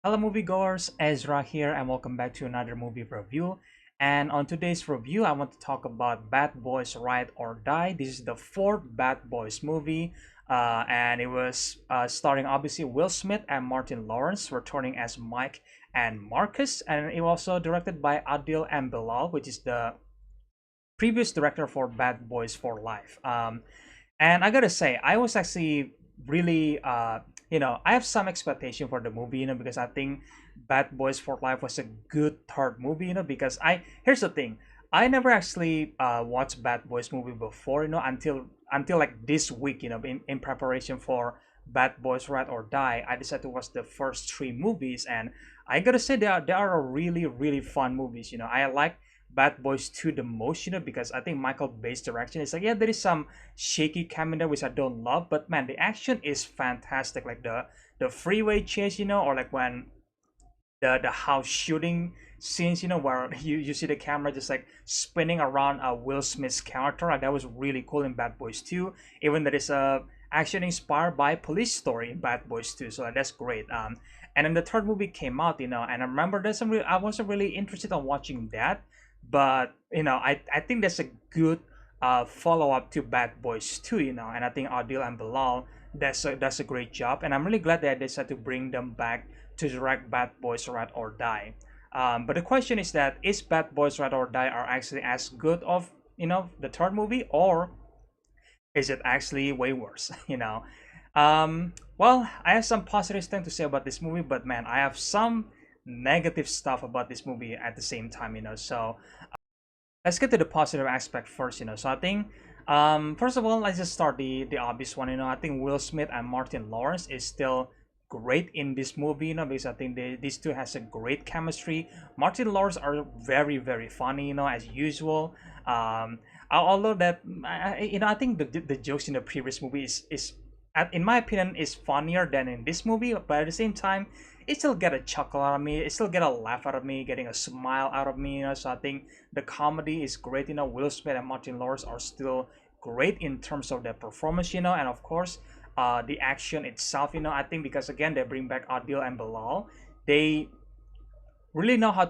Hello moviegoers, Ezra here and welcome back to another movie review. And on today's review, I want to talk about Bad Boys Ride or Die. This is the fourth Bad Boys movie, and it was starring obviously Will Smith and Martin Lawrence returning as Mike and Marcus, and it was also directed by Adil and Bilal, which is the previous director for Bad Boys for Life. And I gotta say, I was actually really, I have some expectation for the movie, because I think Bad Boys for Life was a good third movie, because here's the thing, I never actually watched Bad Boys movie before, until like this week, in preparation for Bad Boys Ride or Die, I decided to watch the first three movies, and I gotta say they are really really fun movies. I like Bad Boys 2 the most, because I think Michael Bay's direction is like, yeah, there is some shaky camera there which I don't love, but man, the action is fantastic. Like the freeway chase, or like when the house shooting scenes, where you see the camera just like spinning around Will Smith's character. That was really cool in Bad Boys 2. Even there is a action inspired by Police Story in Bad Boys 2, so that's great. And then the third movie came out, and I remember I wasn't really interested in watching that, but I think that's a good follow up to Bad Boys 2, and I think Adil and Bilal that's a great job, and I'm really glad that they decided to bring them back to direct Bad Boys Ride or Die. But the question is that is Bad Boys Ride or Die are actually as good of the third movie, or is it actually way worse? Well, I have some positive things to say about this movie, but man, I have some negative stuff about this movie at the same time. So let's get to the positive aspect first. So I think first of all, let's just start the obvious one. I think Will Smith and Martin Lawrence is still great in this movie, because I think these two has a great chemistry. Martin Lawrence are very very funny, as usual. Although that I think the jokes in the previous movie is in my opinion is funnier than in this movie, but at the same time it still get a chuckle out of me, it still get a laugh out of me, getting a smile out of me. So I think the comedy is great. Will Smith and Martin Lawrence are still great in terms of their performance, and of course the action itself. I think because again they bring back Adil and Bilal, they really know how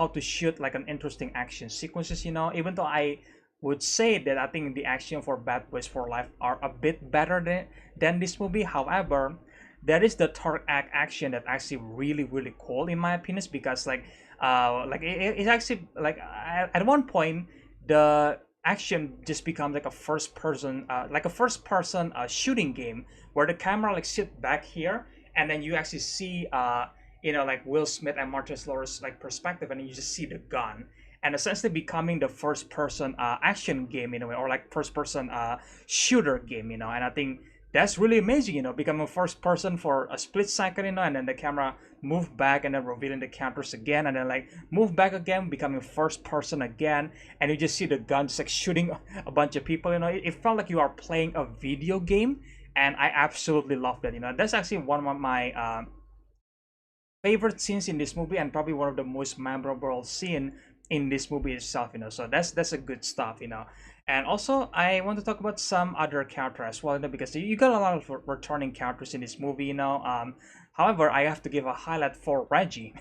to shoot like an interesting action sequences. Even though I would say that I think the action for Bad Boys for Life are a bit better than this movie. However, there is the third act action that actually really really cool in my opinion, because it's actually like at one point the action just becomes like a first person shooting game where the camera like sit back here, and then you actually see like Will Smith and Martin Lawrence like perspective, and you just see the gun, and essentially becoming the first person action game in a way, or like first person shooter game. And I think that's really amazing, becoming first person for a split second, and then the camera move back and then revealing the counters again, and then like move back again, becoming first person again, and you just see the gun just like shooting a bunch of people. It felt like you are playing a video game, and I absolutely love that. That's actually one of my favorite scenes in this movie, and probably one of the most memorable scene in this movie itself. So that's a good stuff. And also I want to talk about some other character as well, because you got a lot of returning characters in this movie. However, I have to give a highlight for Reggie.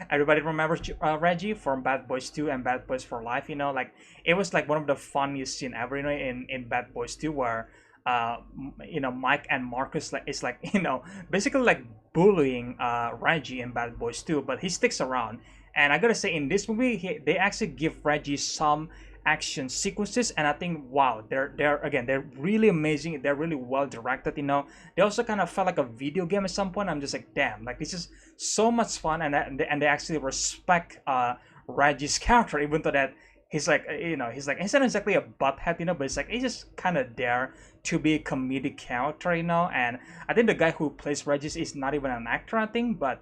Everybody remembers Reggie from Bad Boys 2 and Bad Boys for Life. Like it was like one of the funniest scene ever, in Bad Boys 2, where Mike and Marcus like is like basically like bullying Reggie in Bad Boys 2, but he sticks around. And I gotta say, in this movie they actually give Reggie some action sequences, and I think wow, they're really amazing, they're really well directed. They also kind of felt like a video game at some point. I'm just like, damn, like this is so much fun, and they actually respect Reggie's character, even though that he's like he's not exactly a butthead, but it's like he's just kind of there to be a comedic character. And I think the guy who plays Reggie is not even an actor, I think, but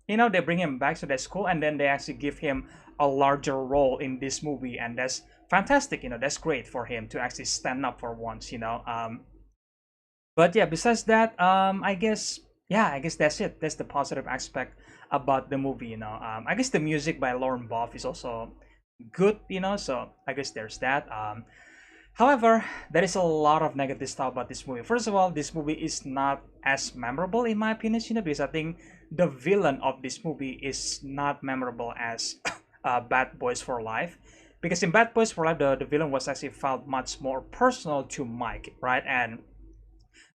they bring him back, so that's cool, and then they actually give him a larger role in this movie, and that's fantastic. That's great for him to actually stand up for once. But yeah, besides that, I guess, yeah, I guess that's it. That's the positive aspect about the movie. I guess the music by Lauren Boff is also good. So I guess there's that. However, there is a lot of negative stuff about this movie. First of all, this movie is not as memorable in my opinion, because I think the villain of this movie is not memorable as Bad Boys for Life, because in Bad Boys for Life, the villain was actually felt much more personal to Mike, right? And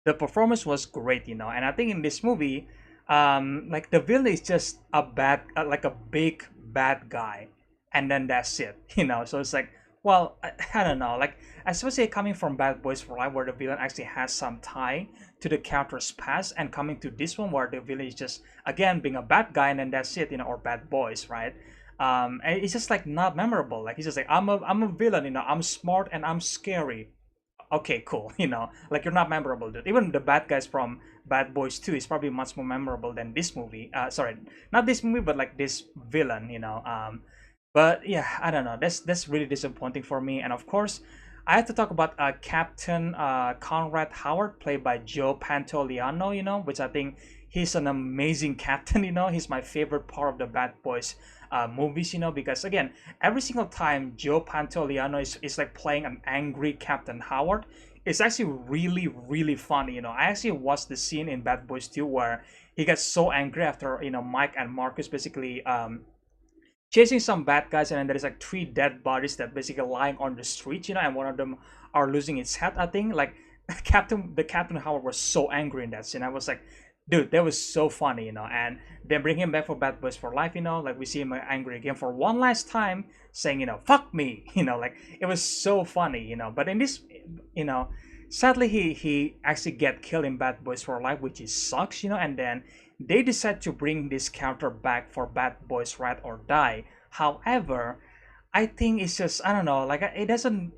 the performance was great, and I think in this movie, like the villain is just a bad, like a big bad guy, and then that's it, so it's like, well, I don't know, like especially coming from Bad Boys for Life, where the villain actually has some tie to the character's past, and coming to this one where the villain is just again being a bad guy, and then that's it, or Bad Boys, right? And it's just like not memorable. Like he's just like, I'm a villain, I'm smart and I'm scary. Okay, cool. Like you're not memorable, dude. Even the bad guys from Bad Boys 2 is probably much more memorable than this movie. Sorry, not this movie, but like this villain. But yeah, I don't know. That's really disappointing for me. And of course, I have to talk about Captain Conrad Howard, played by Joe Pantoliano. Which I think he's an amazing captain. He's my favorite part of the Bad Boys movies. Because again, every single time Joe Pantoliano is like playing an angry Captain Howard, it's actually really really funny. I actually watched the scene in Bad Boys 2 where he gets so angry after Mike and Marcus basically chasing some bad guys, and then there's like three dead bodies that basically lying on the street, and one of them are losing its head. I think like the Captain Howard was so angry in that scene. I was like, dude, that was so funny, and then bring him back for Bad Boys for Life, like we see him angry again for one last time, saying, fuck me, like it was so funny, but in this, sadly he actually get killed in Bad Boys for Life, which is sucks, and then they decide to bring this character back for Bad Boys Ride or Die. However, I think it's just, I don't know, like it doesn't,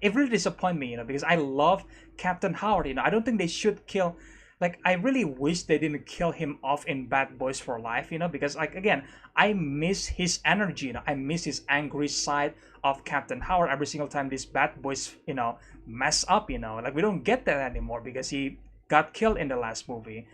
it really disappoints me, because I love Captain Howard. I don't think they should kill, like I really wish they didn't kill him off in Bad Boys for Life, because like again, I miss his energy, I miss his angry side of Captain Howard every single time these bad boys, mess up, like we don't get that anymore because he got killed in the last movie.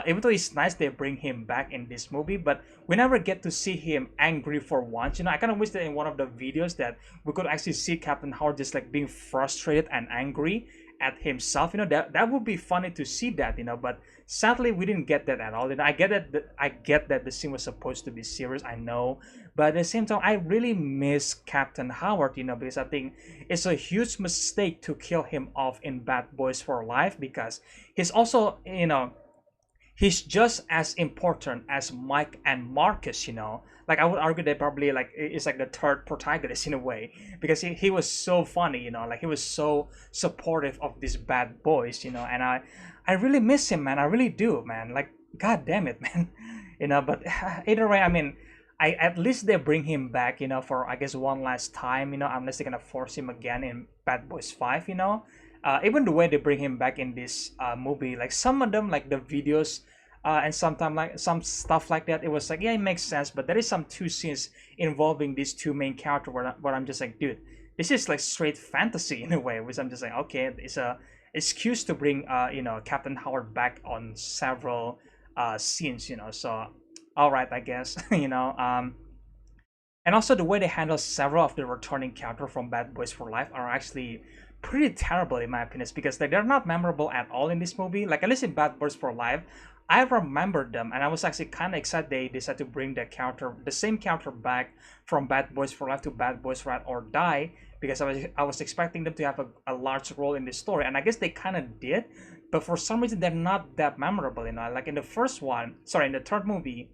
Even though it's nice they bring him back in this movie, but we never get to see him angry for once. I kind of wish that in one of the videos that we could actually see Captain Howard just like being frustrated and angry at himself. That would be funny to see that. But sadly we didn't get that at all. I get that the scene was supposed to be serious, I know, but at the same time I really miss Captain Howard. Because I think it's a huge mistake to kill him off in Bad Boys for Life, because he's also he's just as important as Mike and Marcus, Like I would argue that probably like it's like the third protagonist in a way, because he was so funny, like he was so supportive of these bad boys, and I really miss him, man. I really do, man. Like god damn it, man. But either way, I mean, I at least they bring him back, for I guess one last time, unless they're gonna force him again in Bad Boys 5, even the way they bring him back in this movie, like some of them, like the videos and sometimes like some stuff like that, it was like, yeah, it makes sense, but there is some two scenes involving these two main characters where I'm just like, dude, this is like straight fantasy in a way, which I'm just like, okay, it's a excuse to bring Captain Howard back on several scenes, so all right, I guess. And also the way they handle several of the returning characters from Bad Boys for Life are actually pretty terrible in my opinion, because they're not memorable at all in this movie. Like at least in Bad Boys for Life, I remembered them, and I was actually kind of excited they decided to bring the same character back from Bad Boys for Life to Bad Boys Ride or Die, because I was expecting them to have a large role in this story, and I guess they kind of did, but for some reason they're not that memorable. Like in the in the third movie,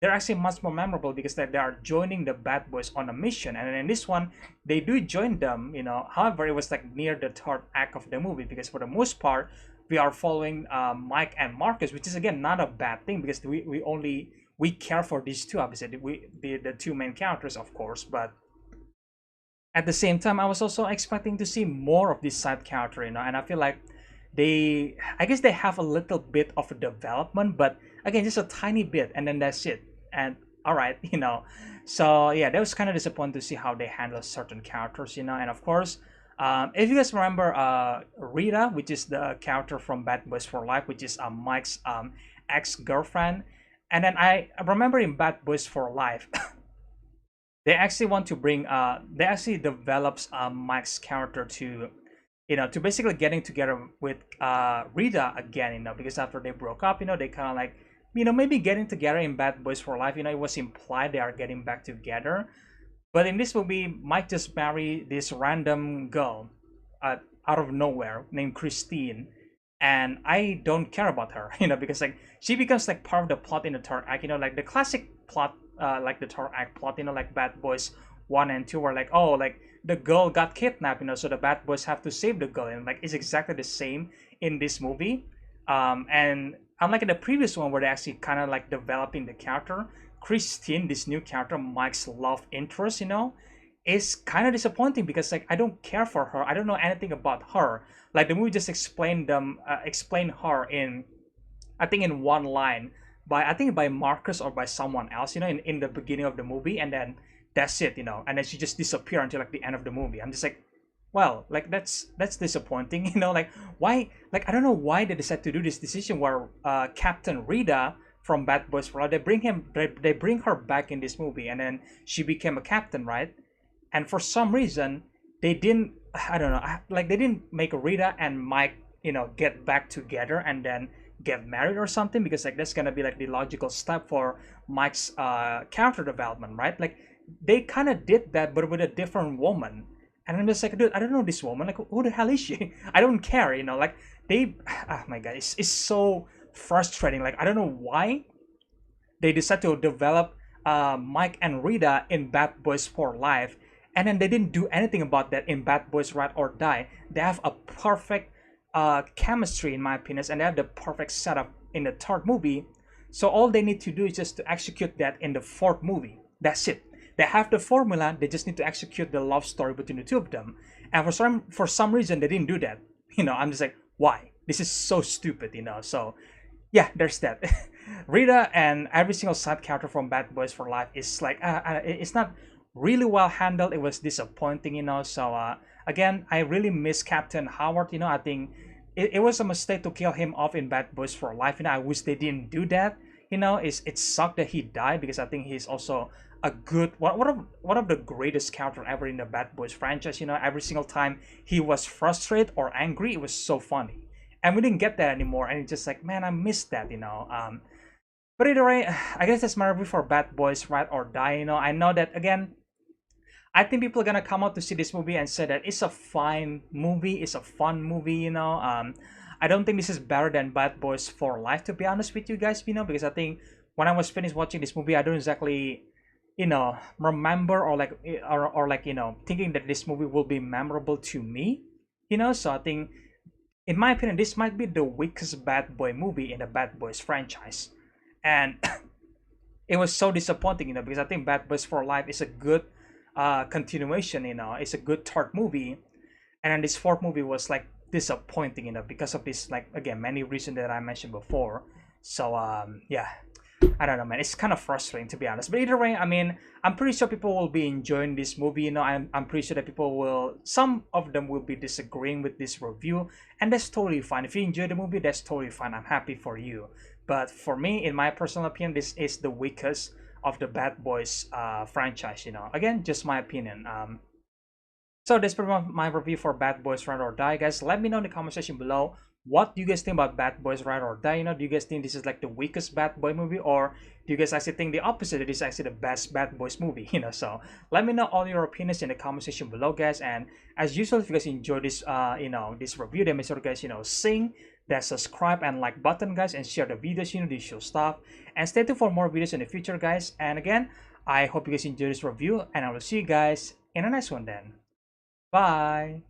they're actually much more memorable because they are joining the bad boys on a mission, and in this one they do join them. However, it was like near the third act of the movie, because for the most part we are following Mike and Marcus, which is again not a bad thing, because we care for these two, obviously the two main characters, of course, but at the same time I was also expecting to see more of this side character, and I feel like I guess they have a little bit of a development, but again, just a tiny bit, and then that's it. And all right, so yeah, that was kind of disappointing to see how they handle certain characters, and of course, if you guys remember Rita, which is the character from Bad Boys for Life, which is Mike's ex-girlfriend, and then I remember in Bad Boys for Life they actually want to bring they actually develops Mike's character to to basically getting together with Rita again, because after they broke up, they kind of like maybe getting together in Bad Boys for Life. It was implied they are getting back together. But in this movie, Mike just married this random girl out of nowhere named Christine. And I don't care about her, because like she becomes like part of the plot in the third act, like the classic plot, like the third act plot, like Bad Boys 1 and 2 were like, oh, like the girl got kidnapped, so the bad boys have to save the girl. And like it's exactly the same in this movie. And unlike in the previous one where they actually kind of like developing the character, Christine, this new character, Mike's love interest, is kind of disappointing because like I don't care for her. I don't know anything about her. Like the movie just explained her in, I think in one line by Marcus or by someone else, in the beginning of the movie, and then that's it, and then she just disappear until like the end of the movie. I'm just like, well, like that's disappointing, like why, like I don't know why they decided to do this decision where Captain Rita from Bad Boys for Life, they bring her back in this movie, and then she became a captain, right? And for some reason they didn't, I don't know, like they didn't make Rita and Mike, get back together and then get married or something, because like that's gonna be like the logical step for Mike's character development, right? Like they kind of did that but with a different woman, and I'm just like, dude, I don't know this woman, like who the hell is she? I don't care, like they, oh my god, it's so frustrating. Like I don't know why they decided to develop Mike and Rita in Bad Boys for Life, and then they didn't do anything about that in Bad Boys Ride or Die. They have a perfect chemistry in my opinion, and they have the perfect setup in the third movie. So all they need to do is just to execute that in the fourth movie. That's it. They have the formula. They just need to execute the love story between the two of them. And for some reason they didn't do that. I'm just like, why? This is so stupid. So yeah, there's that. Rita and every single side character from Bad Boys for Life is like, it's not really well handled. It was disappointing. So again, I really miss Captain Howard. I think it was a mistake to kill him off in Bad Boys for Life. I wish they didn't do that. It sucked that he died, because I think he's also a good one of the greatest character ever in the Bad Boys franchise. Every single time he was frustrated or angry, it was so funny, and we didn't get that anymore. And it's just like, man, I missed that. But either way, I guess that's my review for Bad Boys Ride or Die. I know that again, I think people are gonna come out to see this movie and say that it's a fine movie, it's a fun movie. I don't think this is better than Bad Boys for Life, to be honest with you guys. Because I think when I was finished watching this movie, I don't exactly, remember or like thinking that this movie will be memorable to me. So I think, in my opinion, this might be the weakest Bad Boy movie in the Bad Boys franchise, and it was so disappointing, because I think Bad Boys for Life is a good continuation. It's a good third movie, and then this fourth movie was like disappointing, because of this, like, again, many reasons that I mentioned before. So yeah, I don't know, man, it's kind of frustrating, to be honest. But either way, I mean, I'm pretty sure people will be enjoying this movie. I'm pretty sure that some of them will be disagreeing with this review, and that's totally fine. If you enjoy the movie, that's totally fine. I'm happy for you. But for me, in my personal opinion, this is the weakest of the Bad Boys franchise. Again, just my opinion. So that's pretty much my review for Bad Boys Ride or Die, guys. Let me know in the comment section below, what do you guys think about Bad Boys Ride or Die? Do you guys think this is like the weakest Bad Boy movie, or do you guys actually think the opposite, that this is actually the best Bad Boys movie? So let me know all your opinions in the comment section below, guys. And as usual, if you guys enjoy this this review, then make sure guys sing that subscribe and like button, guys, and share the videos, the usual stuff, and stay tuned for more videos in the future, guys. And again, I hope you guys enjoy this review, and I will see you guys in the next one then. Bye.